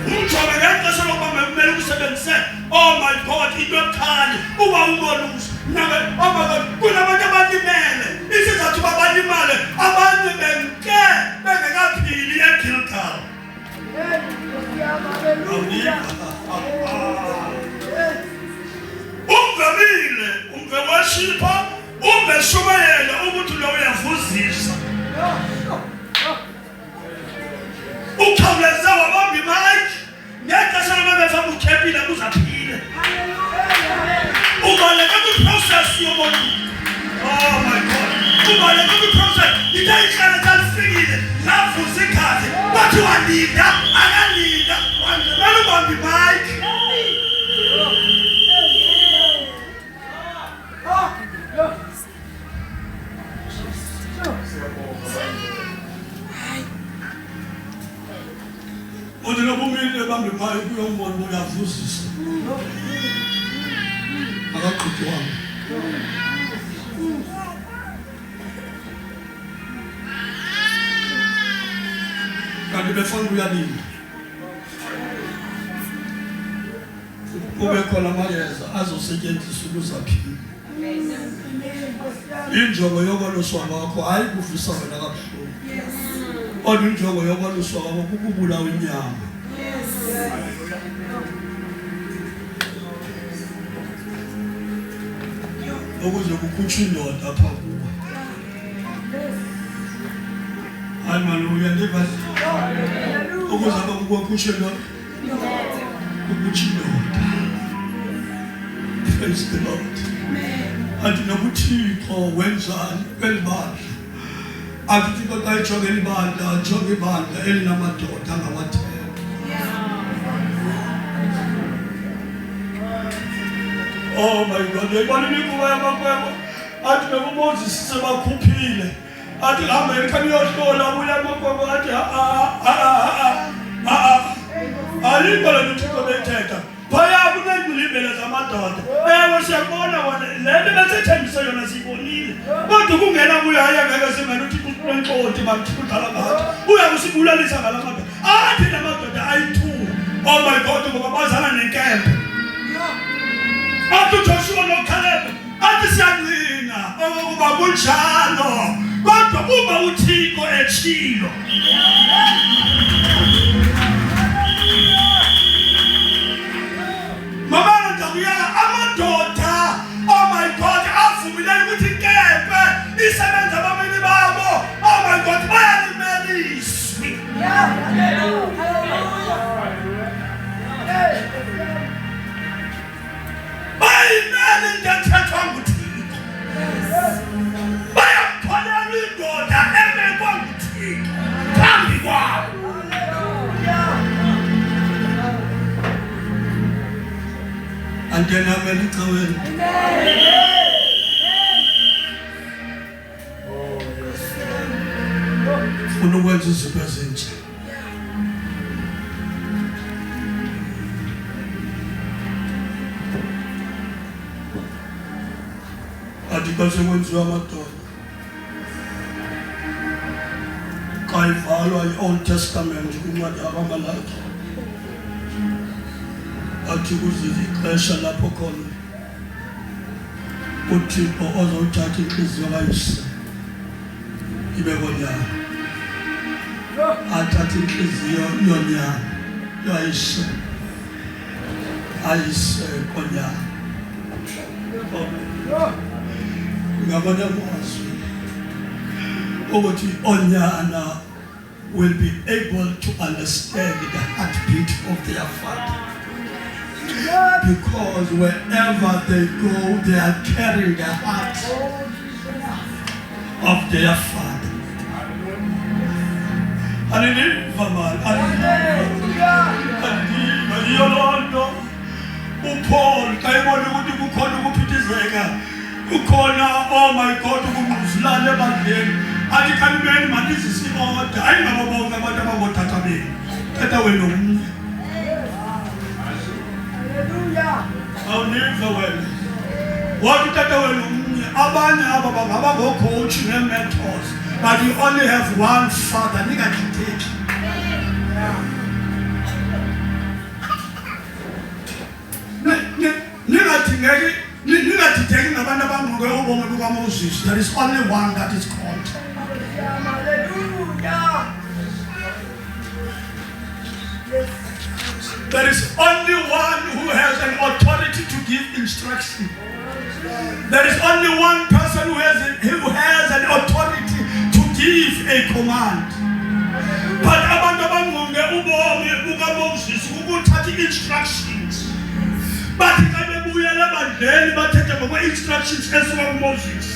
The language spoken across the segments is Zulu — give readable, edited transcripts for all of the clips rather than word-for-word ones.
Umjobe ngexesha lokuba kumele ukusebenzise oh my God into ebukhali uba umbolusi nabe oh my God kunabantu abalimele isizathu babalimale abanye benke bengekaphili eGilgal. Umvamile umve worshiper umve shumayela ukuthi lo uyavuzisa ukhawuleza wabamba imike ngexesha lokuba ukhepile kuzaphile ubaleka kwi-process yomuntu. Oh my God ubaleka kwi-process itayikhala talifikile lavuza ikhathi bathi walinda akalinda wanjemela ubamba imike. Uthi nobumile bambe imike kuyombona uyavuzisa akaqhutywanga. Kanti befuna uyalinda kube khona amayeza azosetyenziswa ukuzaphila. Injongo yokwaluswa kwakho hayi kuvisa wena kabuhlungu. Kodwa injongo yokwaluswa kwakho kukubulawa inyama. Ukuze kukhutshwe indoda apha kuba. Hayi mani uyandiva? Ukuze apha kuba kukhutshwe indoda. Kukhutshwe indoda. Praise the Lord. Athi nokuthixo wenzani kwelibandla. Akuthixo xa ejonge ibandla ajonge ibandla elinamadoda angamatheko. Oh my God, yayibona kuba yamakwebo athi nokuMoses sebakhuphile athi hambeni kaniyohlola buya amakwebo athi alikho le Thixo bethetha phaya kunengqilibele zamadoda. Ewe siyabona wona le nto besethembise yona siyibonile kodwa kungena kuyo hayi ngeke singena uThixo uNkqothi bakuthixo udlala ngathi uyakusibulalisa ngala madoda athi la madoda ayi-2. Oh my God ngoba bazana nenkempe athi Joshua noCaleb athi siyangqina ukuba kunjalo kodwa uma uThixo etshilo. Mama ndakuyala amadoda oh my God avumileyo ukuthi inkempe isebenza abameli babo oh my God bayalimeliswa. Bayimele ndethethwa nguThixo bayakholelwa indoda ebekwa nguThixo phambi kwabo. Antena melicaweni funa ukwenza izinto ezintsha. Athi xa sekwenziwa amadoda xa ivalwa i-Old Testament kwincwadi yabaMalaki athi kuzile ixesha lapho khona uThixo ozothatha inhliziyo kayise ibe konyana athatha inhliziyo yonyana yayise ayise konyana. Ngabona amazwi ukuthi onyana will be able to understand the heartbeat of their father. Because wherever they go, they are carrying the heart of their father. Hallelujah, man. Hallelujah. Hallelujah. Paul, kayibona ukuthi kukhona ukuphithizeka. Kukhona oh my God ukungquzulana ebandleni. Athi kanibeni manje sisibodwa. Hayi ngabo bonke abantu abangothatha beni. Tata wena umnye. Awuniva wena wathi tata wena umnye abanye aba bangaba ngocoach ne-mentors but you only have one father. Ningakhitheki Moses, there is only one that is called. There is only one who has an authority to give instruction. There is only one person who has an authority to give a command. But abantu abanqonge ubomi buka Moses ukuthatha instructions. But xa bebuyela abadleli bathethe ngokwe instructions esuka kuMoses.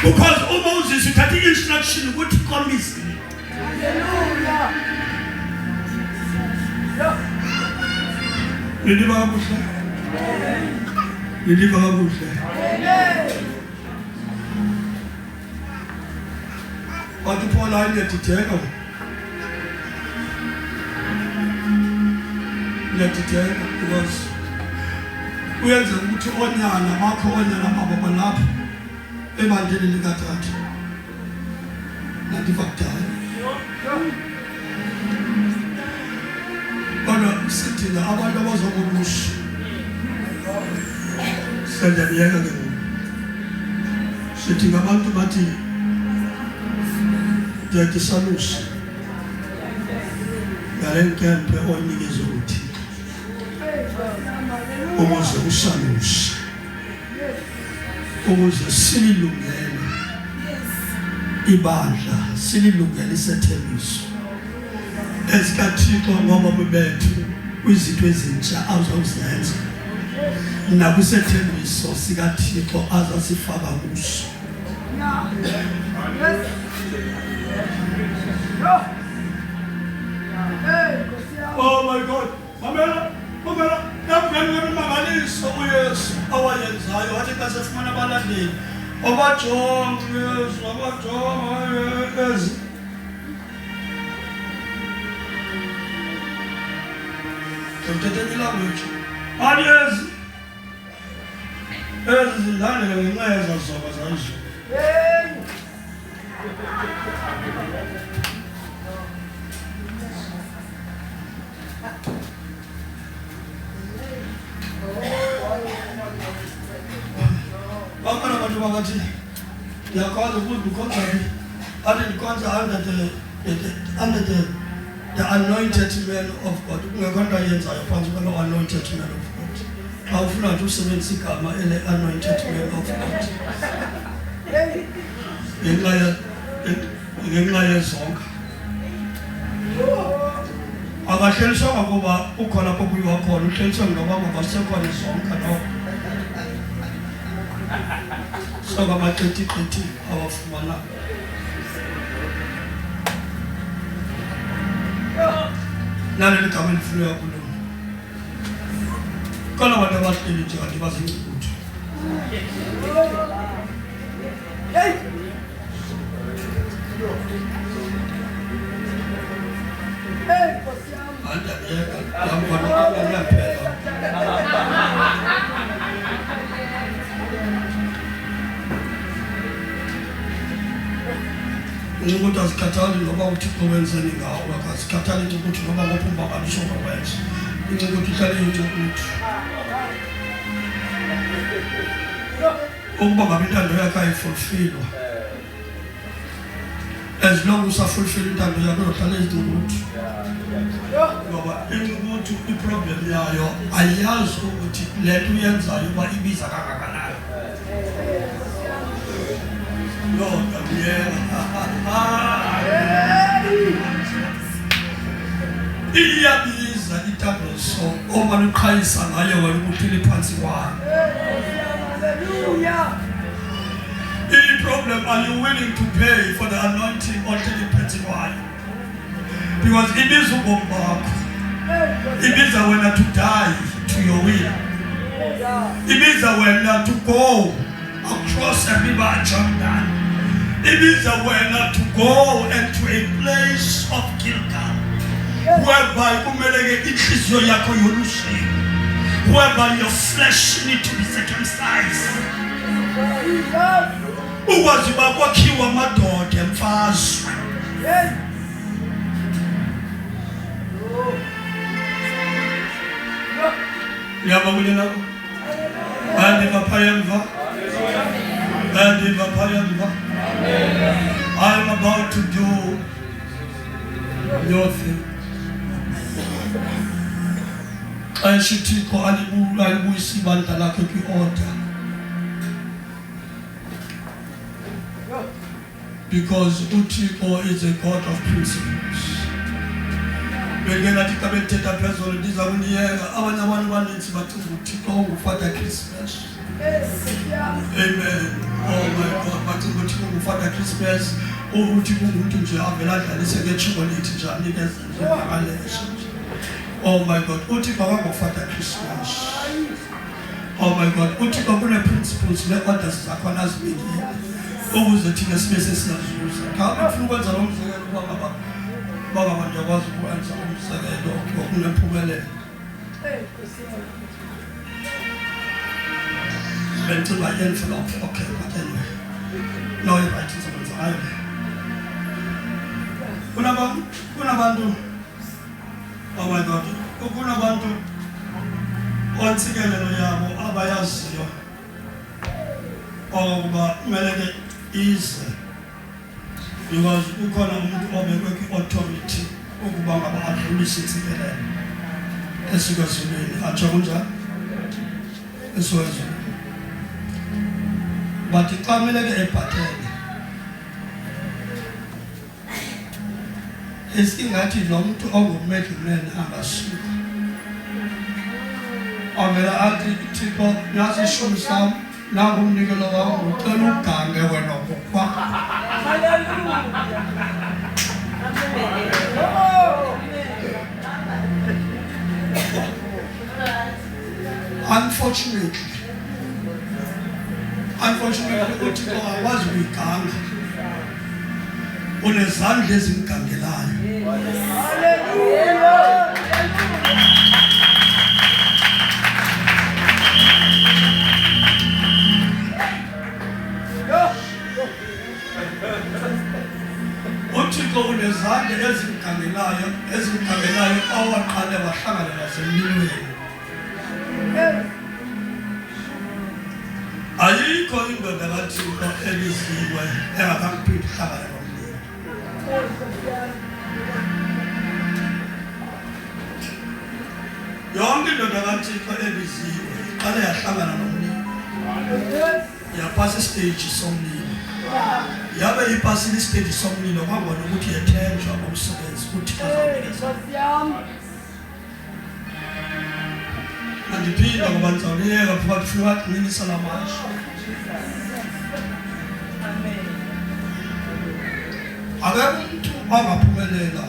Because uMoses uthatha instruction ukuthi promise. Hallelujah. Niliva kabuhle. Niliva kabuhle. Wathi Paul ayedideka. Yedideka because uyenza ukuthi onyana bakho onyana babo lapha ebandleni likathathu. Nadiva kudala. Kodwa sithi la abantu abazokubusa sendabiyeka ke sithi ngabantu bathi ndiyakusalusa ngale nkempe onikeze uthi ukuze usalusa ukuze sililungele ibandla sililungele isethembiso esikaThixo ngoba bethu kwizinto ezintsha awuzozenza nakusethembiso sikaThixo azasifaka kuso. Oh my God, mamela yabemangaliso uYesu awayenzayo wathi xa sefumana abalandeli abajonga uYesu abajonga ezi Tentang language. Adios. Ezindane ngenxa zoba zanzo. Bakana bantu bakathi yakwazi ukukhonza athi ikhonza under the anointed man of God. Ungekho yenzayo phansi kwalo anointed man of God. Awufuna nje usebenzisa igama ele anointed man of God. Ngenxa yezonka. Akahleliswa ngoba ukhona lapho kuyiwa khona, uhleliswa ngoba ngabasekhona izonka no. Soka baqithi awafumana. Nale ligama elifuna ukukhuluma. Kona abantu abahleli nje kanti bazingcuthu. Hey. Hey, posiamo. Anda yeka, yambona yaphela. Umuntu azikhathali ngoba uThixo wenzeni ngawo, akazikhathali ukuthi ngoba ngophumba kalisho ngokwenza. Ukuthi ihlale into ukuthi ukuba ngabe intando yakhe ayifulfillwa. As long as fulfill intando yakhe uhlale izinto. Ngoba ukuthi iproblem yayo ayazi ukuthi lento uyenzayo uba ibiza kangakanani. Lord, iyabiza itabeso oma luqhayisa ngayo wena ukuphila phansi kwayo. Hallelujah. The problem, are you willing to pay for the anointing or the phansi kwayo? Because it is a bomb. It is a winner to die to your will. It is a winner to go across the river Jordan. It is a winner to go into a place of Gilgal, whereby whereby your flesh need to be circumcised. Uwaziba kwakhiwa amadoda emfazwe. Yaba kulela ko. Andi baphayemva. I'm about to do your thing. I should take order. Because Uthixo is a God of principles. Begena tikabethetha phezulu ndizakuniyeka abanye abantu baninzi bathi uThixo ungufata Christmas. Amen. Oh my God, bathi uThixo ungufata Christmas. Uthixo ngumuntu nje avela adlalise ngechocolate nje anikeze nje akalesho. Oh my God, Uthixo akangufata Christmas. Oh my God, Uthixo kune principles le-orders zakhona azibekile. Ukuze thina sibe sesinazuza. Khabe ufuna ukwenza lo mzekelo bangabantu yakwazi ukwenza umzekelo okunempumelelo. Benziwa envelope, okay, but anyway. No, you're right, it's a highway. Kunabantu, oh my God, kunabantu ontsikelelo yabo abayaziyo okuba kumele ize because ukhona umuntu obekwe kwi-authority ukuba ngaba adlulise intsikelelo esikwezulwini atsho kunjani esikwezulwini but xa kumele ke ebhatele esingathi lo muntu ongumiddleman angasuka avela athi Thixo nasi ishumi sam nangumnikelo wam ucela ugange wena kufa. Unfortunately uThixo akwazi ukuyiganga, unezandla ezimgangelayo. Uthixo unezandla ezimgangelayo awaqale wahlangana nasemlilweni. Ayikho indoda kaThixo ebiziwe engakaphindi hlangana nomlilo. Yonke indoda kaThixo ebiziwe iqale yahlangana nomlilo. Yaphasa istage somlilo. Yabe iphasile istage somlilo kwangona ukuthi yethenjwa ngomsebenzi uThixo azawunikeza. Andiphinda ngoba ndizawuliyeka phakathi funa waqinisa lamasha. Akekho umuntu angaphumelela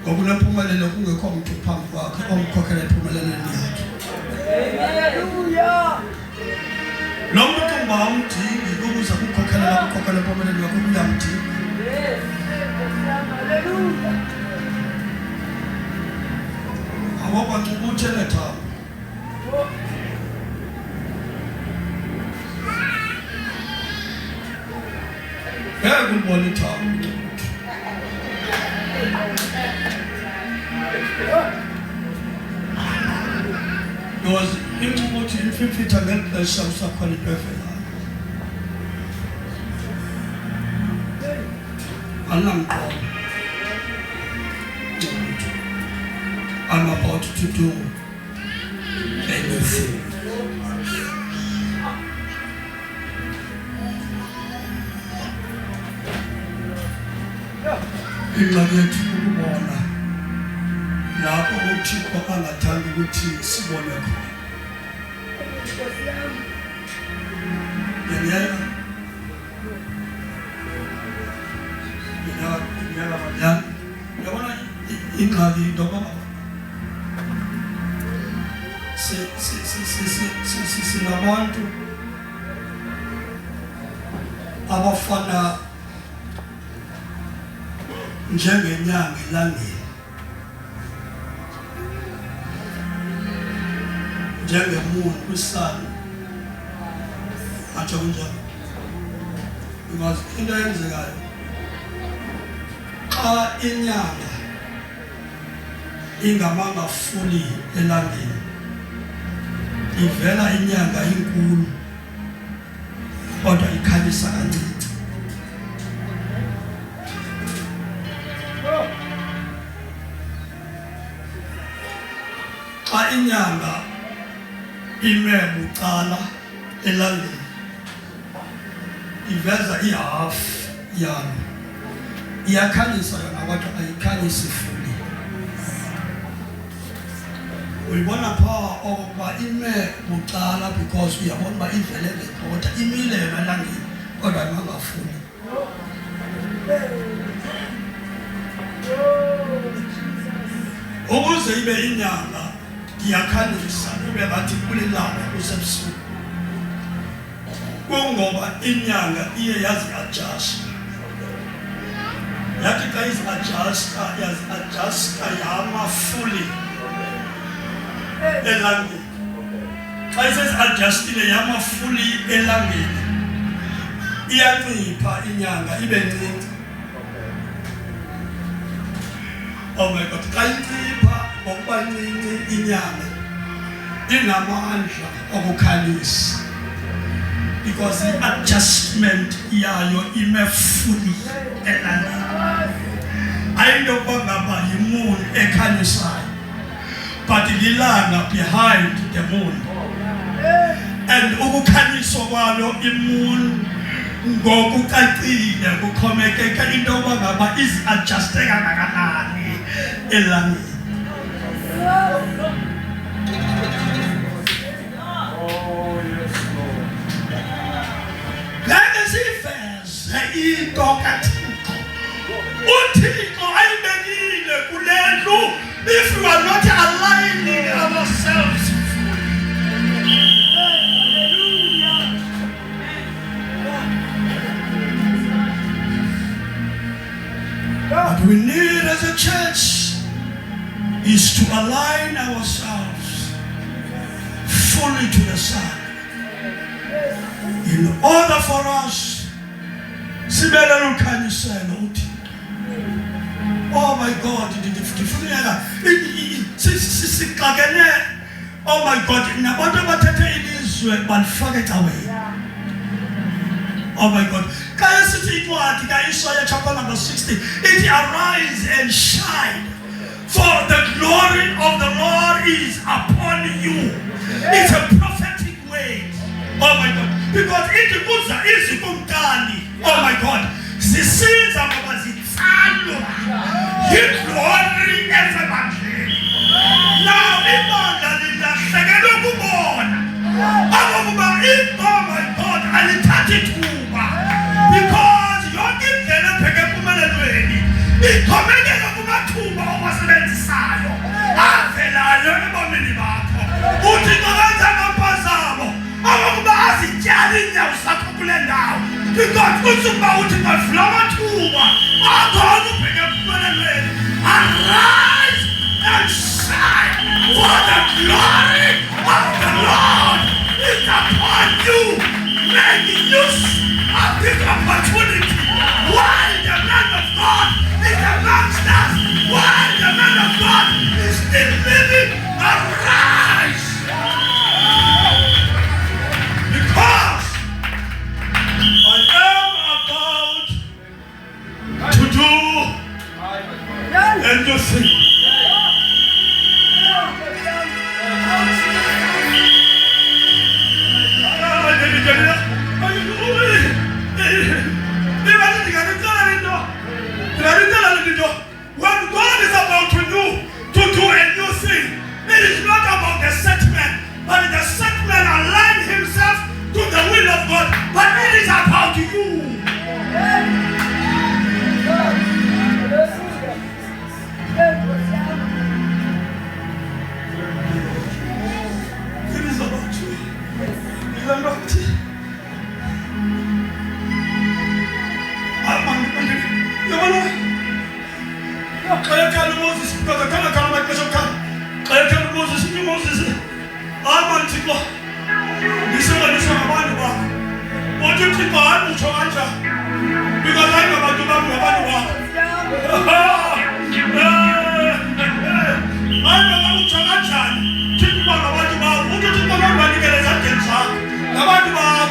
ngoba unempumelelo kungekho umuntu phambi kwakhe omkhokhela empumelelweni yakhe. Haleluya. Lo muntu ungawumdingi ukuze ukukhokhela empumelelweni yakhe uyamdinga. Haleluya. Awubantu uthele thabo. Good morning, Tom. There was in 50 and then there's some quality perfect. I'm about to do anything. Ingxaki yethu ukubona lapho uThixo angathanda ukuthi sibone khona. Yabona ingxaki ndoba sinabantu abafana njengenyanga elangeni, njengemoon kwisun, atsho kunjalo. Because into eyenzekayo xa inyanga ingamanga fully elangeni, ivela inyanga inkulu kodwa ikhanyisa kancinci. Xa inyanga ime bucala elangeni iveza ihalf yalo, iyakhanyisa yona kodwa ayikhanyisi fully. Uyibona phaa okokuba ime bucala because uyabona uba ivele ngegqotha, imile yona elangeni kodwa imangafuni. Ukuze ibe inyanga iyakhanyisa kube ngathi kulilanga kusebusuku, kungoba inyanga iye yazi-adjusta. Yathi xa izi-adjusta, yazi-adjusta yama fully elangeni. Xa isezi-adjustile yama fully elangeni, iyancipha inyanga ibe ncinci. Oh my God, xa incipha ngokuba ncinci inyanga inamandla okukhanyisa because i-adjustment yayo ime fully elangeni. Ayinto ngaba yi-moon ekhanyisayo, but lilanga behind the moon. And ukukhanyiswa kwalo i-moon ngokucacile kuxhomekeke into yoba ngaba izi-adjuste kangakanani elangeni. Ngeke siveze into kaThixo. uThixo ayibekile kule ndlu if we are not aligning ourselves. What we need as a church is to align ourselves fully to the Son. In order for us, oh my God, oh my God, oh my God. Isaiah chapter number 60. It arise and shine, for the glory of the Lord is upon you. It's a prophetic way. Oh my God. Because it is oh my God. The sins of our His glory everybody. Now, oh my God, I touch it. Because you're giving a pegapumani, it commented on Matuma was an ensayo. I fell out of Minimato, putting on the Pazamo. I'm about to tell you now, Sakukulenda, because what's about to my flower tuba. I'm going to pick up money. Arise and shine, for the glory of the Lord is upon you. Make use of this opportunity while the man of God is amongst us, while the man of God is still living. Arise, because I am about to do and to sing. When God is about to do a new thing, it is not about the set man, but the set man align himself to the will of God, but it is about you. It is about you. It is about you. I tell Moses, because I can't come like this. I tell Moses, I'm on to go. This is about to walk. What do you think I'm to answer? Because I'm about to walk. I'm about to answer. Think about what you want. What do you think about when you get a sentence? I'm about to walk.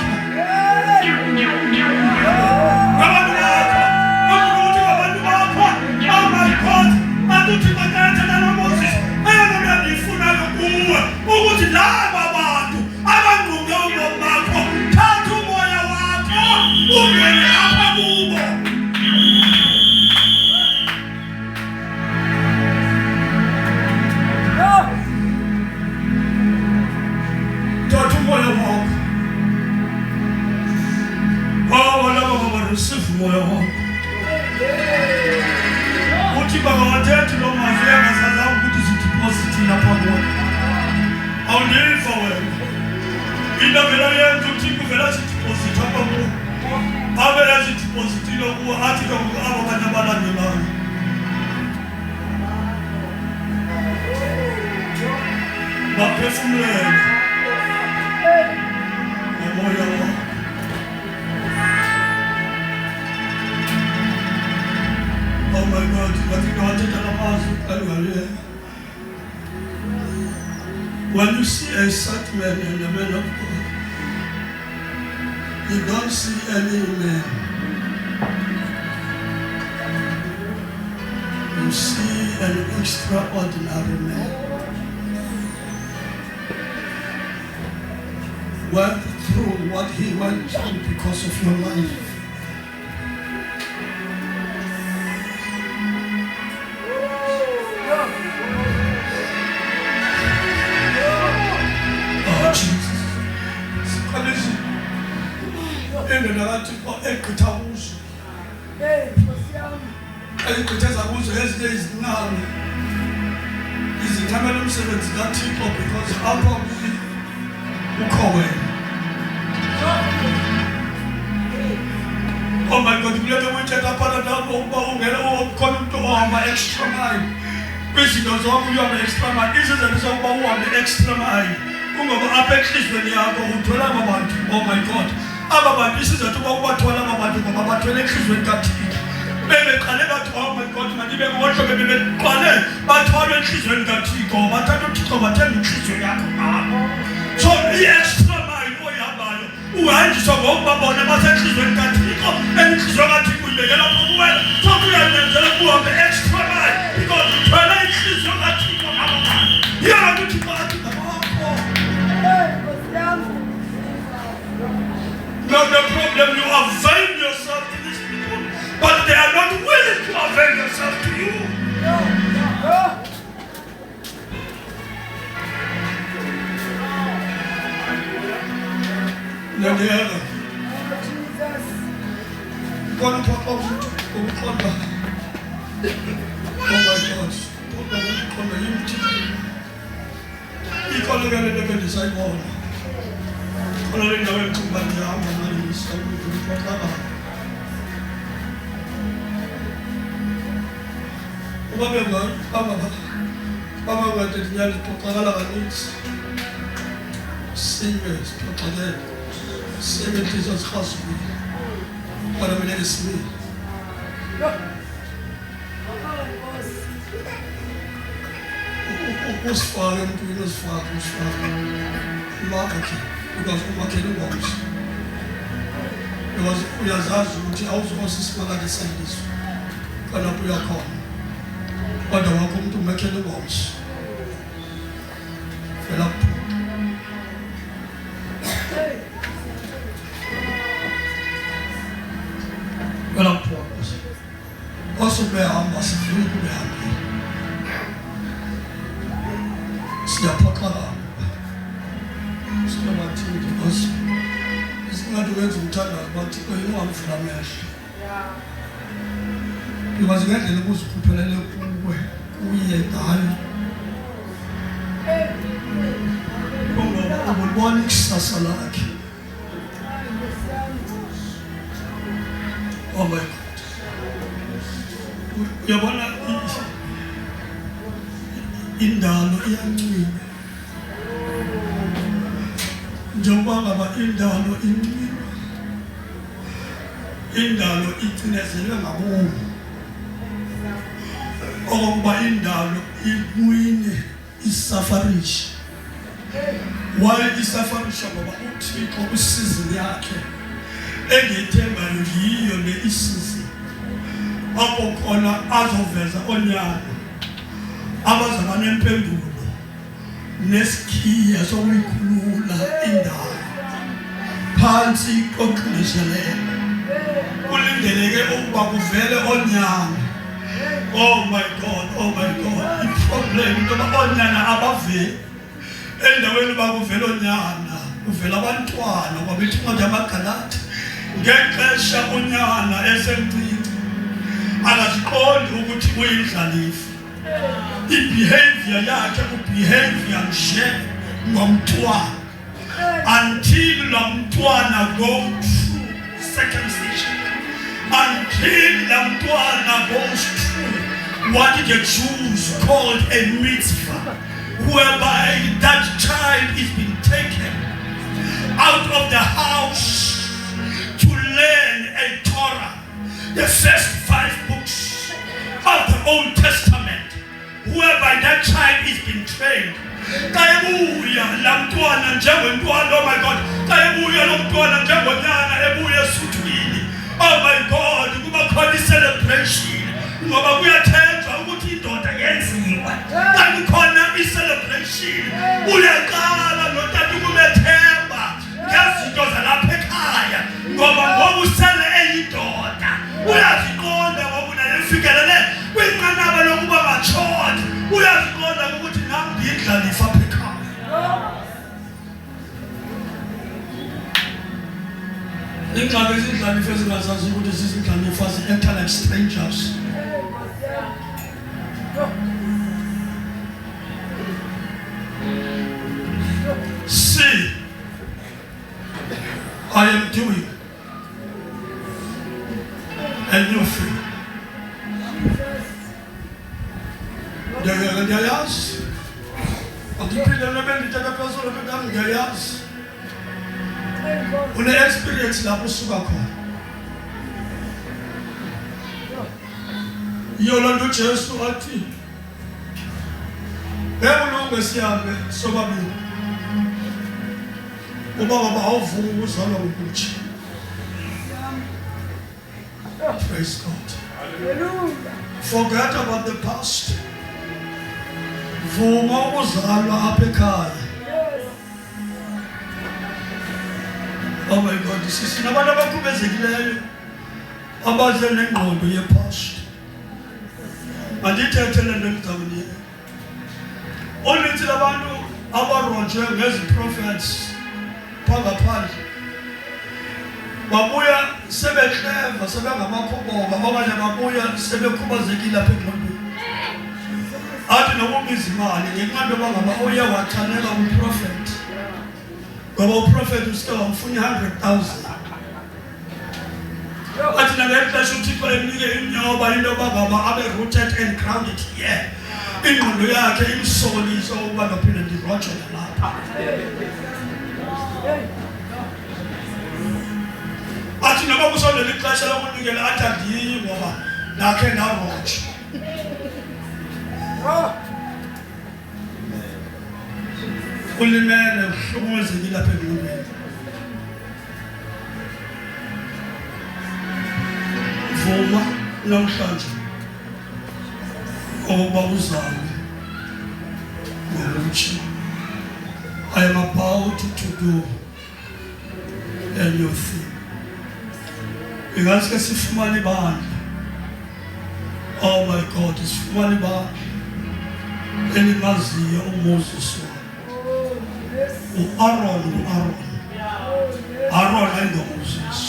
Siyakulifa wena. Into vela yenza uThixo vela sideposit apha kuwo. Abe yazidepositile kuwo athi ke abo abanye abalandelayo. Baphefumulele. Ngomoya wakho. Oh my God, when you see a such man and a man of God, you don't see any man. You see an extraordinary man. Went through what he went through because of your life. Oh my God, you let me check up on the extra mile. Which does all you have extra mile. This is the extra mile. Oh my God. This is a oh my God, so the extra mile uhanjiswa ngobaba nabasenhlizweni kaThixo enhlizweni kaThixo uyibekela kuwena so kuyenzela kuhambe extra mile because uthwala inhliziyo kaThixo ngababa yena ukuthi bathi ngakho. Not the problem, you avail yourself to these people but they are not willing to avail themselves to you. Oh Jesus has me. What am I going to see? Who's father? Who's father? Who's father? Marketing. Because we're marketing bombs. Because we are Zazu, which I also want to smell like the service. Can I put your call? But I welcome to marketing bombs. Fill up. Well, I'm poor. Also, bear arm was a free to be happy. See a pocket. It's not what you do. It's not the way to tell us, but you know I'm from there. You was getting the most popular way. We are dying. One Sasalaki. Oh my God. Yabona indalo iyancina. Njengoba ngaba indalo incina. Indalo icinezelwe ngabomu. Okokuba indalo iwine isafarisha. Why isafarisha ngoba uThixo kusizini yakhe. Engithembayo yiyo le isizini. Apho khona azoveza onyana. Abazaba nempendulo nesikhiya sokuyikhulula indalo. Phansi koqiniselelo. Kulindeleke ukuba kuvele onyana. Oh my God, oh my God. Iproblem ngoba onyana abaveli. Endaweni bakuvela onyana, kuvela abantwana kwabethi incwadi yamaGalati. Ngexesha onyana esemncinci akaziqondi ukuthi uyindlalifa. Ibehavior yakhe ubehavior nje ngomntwana until lo mntwana go through circumcision, until lo mntwana goes through what the Jews called a mitzvah, whereby that child is being taken out of the house to learn a Torah, the first 5 books of the Old Testament, whereby that child is being trained. Kaebuya lamtwana njengomntwana, oh my God, kaebuya lomntwana njengonyana ebuya esuthwini. Oh my God, kuba khona celebration ngoba kuyathenjwa ukuthi indoda yenziwe. Kanti khona celebration uyaqala notata kumethemba ngezinto zalapha ekhaya ngoba ngoba usele eyindoda uyaziqonda ngoba unayefikelele kwinqanaba lokuba matshoda, uyaziqonda ukuthi nami ngiyidlalisa apha ekhaya. Ingxaki ezidlalifa ezingazazi ukuthi zizidlalifa zi-enter like strangers. See, I am doing a new thing. Ndiyayazi. Andiphinde nebendithetha phezulu kodwa ndiyayazi. Une-experience lapho usuka khona. Yiyo loo nto uJesu athi bekulunge sihambe sobabili uba baba awuvumi ukuzalwa ngokutsha. Praise God. Hallelujah. Forget about the past. Vuma ukuzalwa apha ekhaya. Oh my God, sinabantu abakhubezekileyo abaze nengqondo ye-past. Andithethe le nto endizawuniye. Uninzi labantu abaronjwe ngezi-prophets phangaphandle babuya sebekleva, sebengamakhoboka, abanye babuya sebekhubazekile apha engqondweni. Athi nokubiza imali ngenxa yento yoba ngaba uye wathanela umprofethi ngoba uprofethi usike wamfuna 100,000. Athi nangeli xesha uThixo emnike inyoba into yoba ngaba abe rooted and grounded here, ingqondo yakhe imsolise ukuba ndophinde ndirojele lapha. Athi noba kusondela ixesha lokunikela athi andiyi ngoba ndakhe ndaroja. Ulimele uhlukumezekile apha engqondweni. Vuma namhlanje oba uzalwe ngokutsha. I am about to do a new thing. Ingaske sifumane ibandla. Oh my God, sifumane ibandla elimaziyo uMoses uAaron ayingoMoses.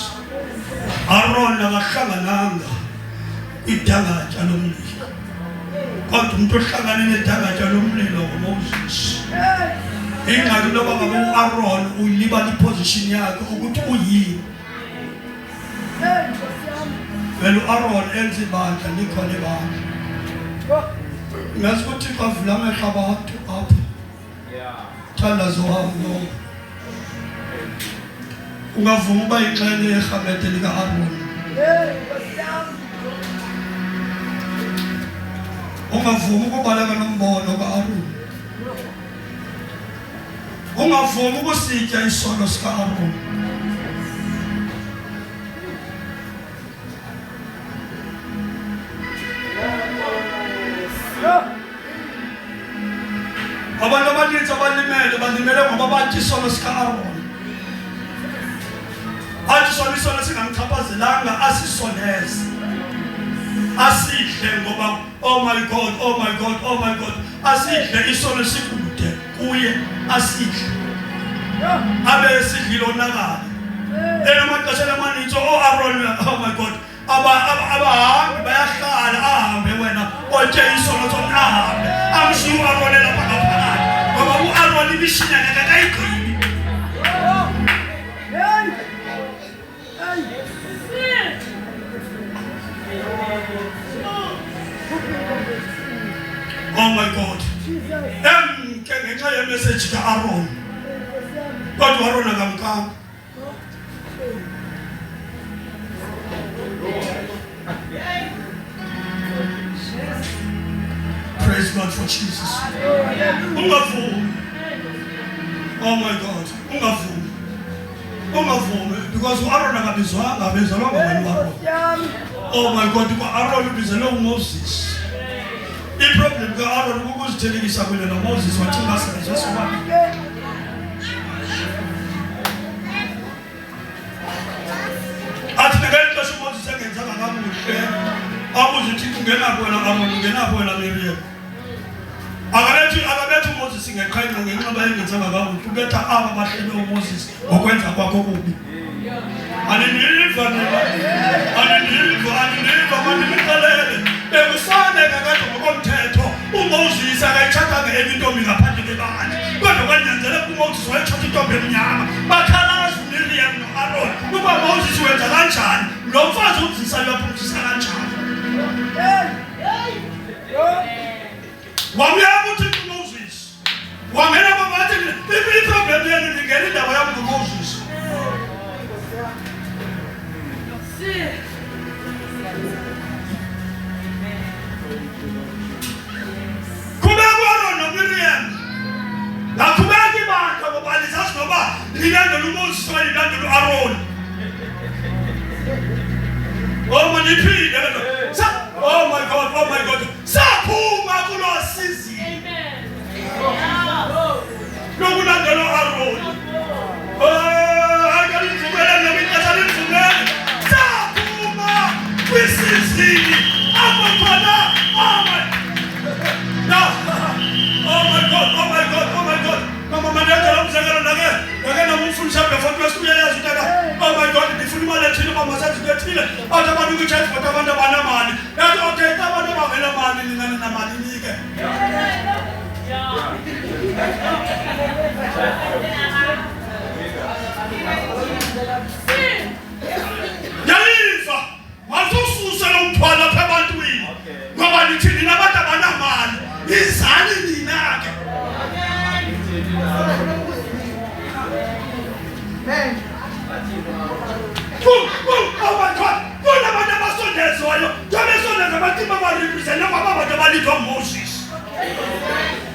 Aaron akahlangananga idangatya lomlilo, kodwa umuntu ohlangane nedangatya lomlilo ngoMoses. Ingxaki loba ngaba uAaron uyilibala iposition yakhe ukuthi uyini. Vele uAaron enza ibandla likhona ibandla. Ngazi ukuthi xa vula amehlo abantu apha thandazo wami ungavuma uba yinxenye yerhamete lika-Aaron. Ungavuma ukubaleka nombono ka-Aaron. Ungavuma ukusitya isono sika-Aaron. Abantu abaninzi balimele ngoba bathi isono sika-Aaron. Athi sona isono singamchaphazelanga asisoneze, asidle ngoba oh my God, asidle isono sikude kuye, asidle abe esidlile onakala. Amaxesha amaninzi Aaron, oh my God, abahambi bayahlala ahambe wena othe isono sona ahambe amshiya uAaron lapha ngaphakathi ngoba uAaron imishini yakhe Oh my God. Ngenxa yemessage kaAaron. Kodwa Aaron akamkanga. Praise God for Jesus. Ungavumi. Oh my God. Ungavumi. Ungavumi. Because uAaron akabizwanga bezalwa ngabani wakho. Oh my God. uAaron ubizelwe uMoses. Problem kaAaron ukuzithelekisa kunye noMoses wathi ngasebenza sobani. Athi ngeke uMoses engenzanga kakuhle. Abuze ukuthi ungena kuwena Aaron ungena kuwena Miriam. Akabethi uMoses ngeqhayiqa ngenxa engenzanga kakuhle. Ubetha aba bahlebe uMoses ngokwenza kwakho kubi. Aniniva manimixelele bekufanele kade ngokomthetho uMoses akayitshatanga entombi ngaphandle kwebandla kodwa kwanyanzeleka uMoses wayitshatha intombi emnyama bakhalaza uMiriam noAaron ukuba Moses wenza kanjani lo mfazi umzisayo waphumzisa kanjani wamyeka ukuthi uMoses wangena babathi iproblem yenu ngene indaba yami ngoMoses. Kubekwa noMiriam lakubeka ibandla ngoba lizazi noba lilandela uMoses lilandela uAaron. Oh my God. Saphuma kulo season. Nokulandela uAaron. Akalivumela nobikasalivumela. Saphuma kwisizini apho khona Oh my God. Mama mandela umzekelo nake namufundisa before kwesiyazi utata. Oh my God, ndifuna imali ethile mama sathi ethile. Athi abantu ukuthatha kodwa abantu abanamali. Yathi okay, abantu abangena mali ningane namali nike. Yalifa. Masususa umthwala lapha ebantwini. Ngoba nithini nabantu abanamali. Izani ninake. Amen. Oh my God. Kuna abantu abasondezwayo. Jabesondeza abantu abarepresenta abantu abalithwa Moses.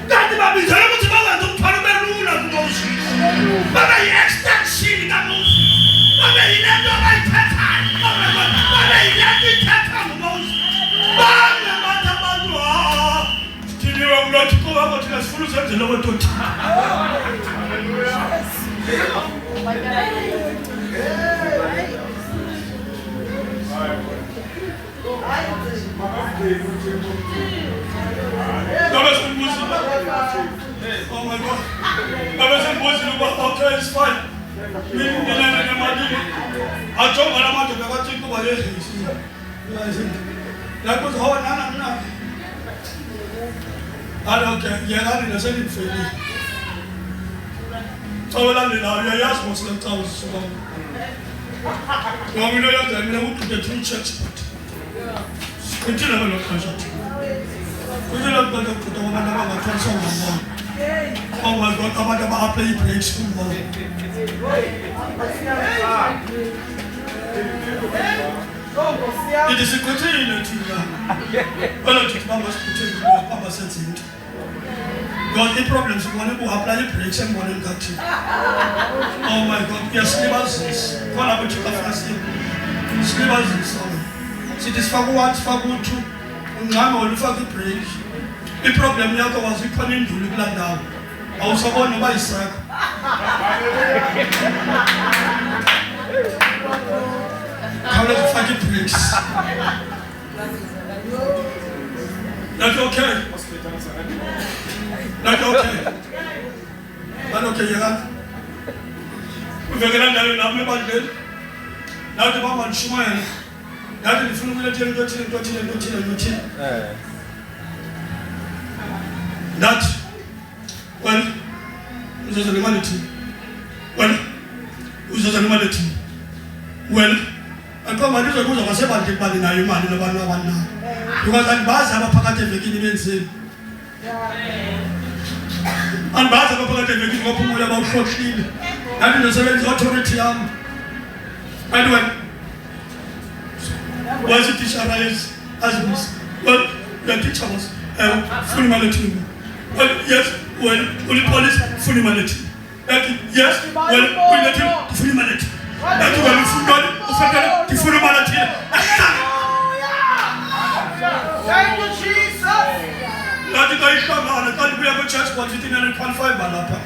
Kanti babizela ukuthi bangaze umthwalo berula kuMoses. Baba yi-extension kaMoses. Baba yilento abayithathayo. Baba yilento ithatha nguMoses. Tiniwe ulothi kuba ukuthi nasifuna usenzele kodwa. Oh my God. Okay, it's fine. That was how Nana. I don't care. Yeah, I didn't say it. So I asked Muslim towns. No, we know that I went to the true church. We didn't have a contract. We didn't have a contract. Oh my God, I'm about to play break school. It is a continuing to well, Mama said it. God, the problems you want to apply breaks and one in country. Oh my God, yes, sleepers. What about you? Sleepers. It is for what, for good too. I'm only for the break. The problem you was you couldn't do it like that. I was going to buy sack. How does it fucking breaks? That's okay. That's okay. That's okay, yeah. We're going to love me about it. Now the mama and Shuman. Now the full military that, well, there's a humanity. Well, there's a humanity. Well, I come and do a good of a 70 body now, you man in the one now. Because I'm Bass, I'm a packet of beginning and say, Andibazi abaphakathi evekini baphumula bawuhlohlile. Nathi ndisebenza i-authority yam. Anyway, was it teacher as well, the teacher was fully managing. Well, yes, well, only police fully managing. Yes, well, we let him fully manage. That you will fully manage. Thank you, Jesus. That you guys come on, I can't be able to church, but you think I qualify Balapa.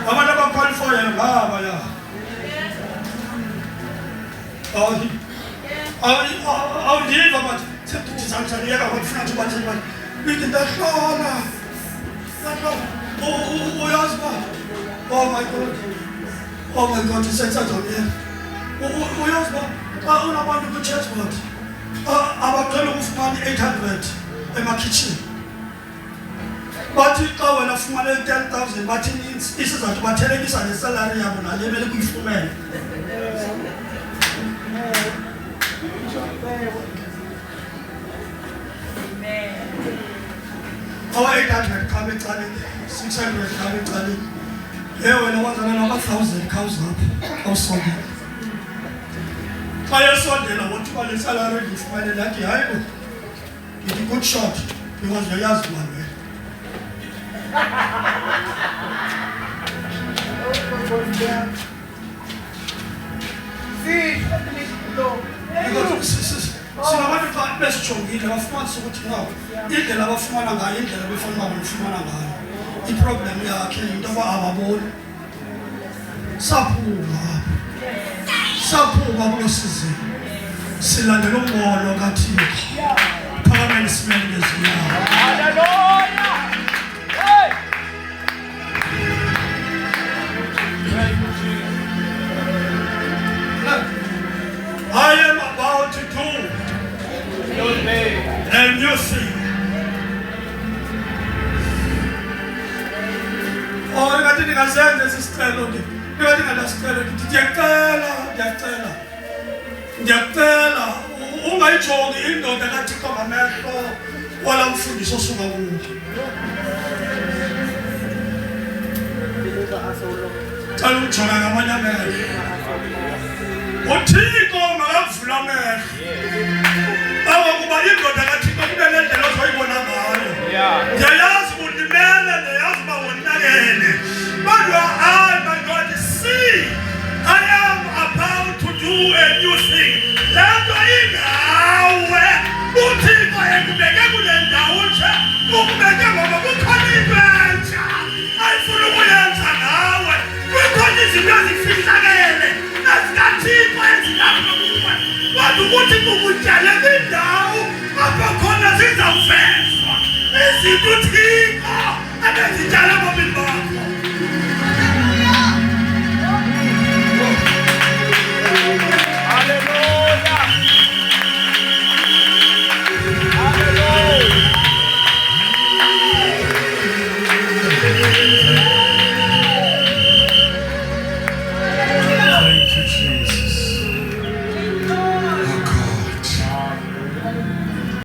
I'm never qualify. I'll leave about we did that. Oh my God. Oh my God, you said that on here. I don't want to go to church, but I'm going to find 800 in my kitchen. But you go and find 10,000, but it's not about telling this and the salary. I'm going to live with men. Our 800 coming, 600 coming. Here when I was another 1,000 cows up, I was sold it. I sold it. I want to call the salary if I did that. It's a good shot because your husband. Sinabanye besijongile bafumanisa ukuthi nawo indlela abafumana ngayo indlela befanele bafumana ngayo iproblem yakhe into ababoni saphuka kulosizini silandela umbono kaThixo phakameni simele ngezinyawo. Hallelujah. Hey. I am about to do a new thing. Oh, I didn't understand this is true. I didn't understand. Ndiyacela ungayijongi indoda kaThixo ngamehlo wala mfundisi osuka kuyo. Cala ujonga ngamanye amehlo. uThixo makavula amehlo. Akuba indoda kaThixo kube nendlela ozoyibona ngayo. Ndiyayazi ulimele, ndiyayazi uba wonakele. Kodwa my God, see, I am about to do a new thing. Lento ingawe uThixo ekubeke kule ndawo nje ukubeke ngoba kukhona into entsha ayifuna ukuyenza ngawe. Kukhona izinto ezifihlakele ezikaThixo ezilapha kodwa ukuthi kukutyale kwindawo apho khona zizawuvezwa izinto uThixo abezityala ebomini bakho.